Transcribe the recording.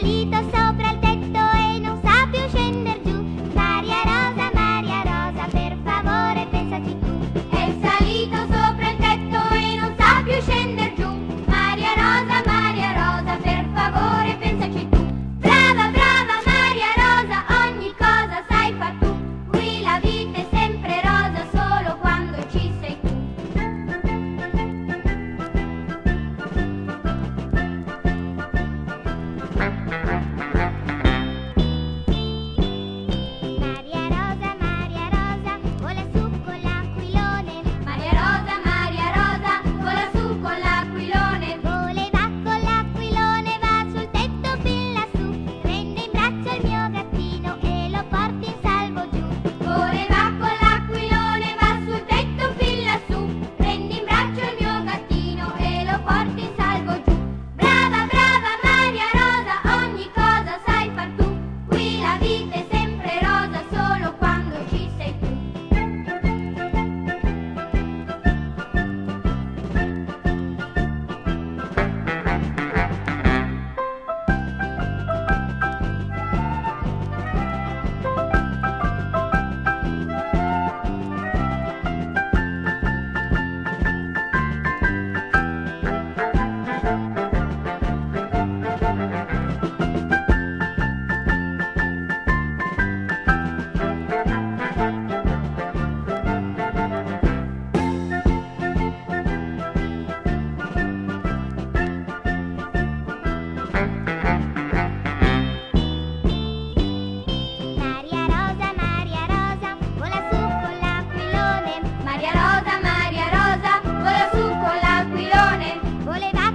salito sopra il tetto e non sa più scender giù. Maria Rosa, per favore pensaci tu. È salito sopra il tetto e non sa più scender giù. Maria Rosa, per favore pensaci tu. Brava, brava Maria Rosa, ogni cosa sai far tu. Qui la vita è sempre rosa solo quando ci sei tu. Maria Rosa, vola su con l'aquilone. Maria Rosa, vola su con l'aquilone. Voleva con l'aquilone, va sul tetto fin lassù. Prende in braccio il mio gattino e lo porti in salvo giù. Voleva con l'aquilone, va sul tetto fin lassù. Prendi in braccio il mio gattino e lo porti in salvo giù. Brava, brava Maria Rosa, ogni cosa sai far tu. Qui la vita è sempre rosa solo quando ci sei tu. Maria Rosa, vola su con l'aquilone. Maria Rosa, vola su con l'aquilone. Voleva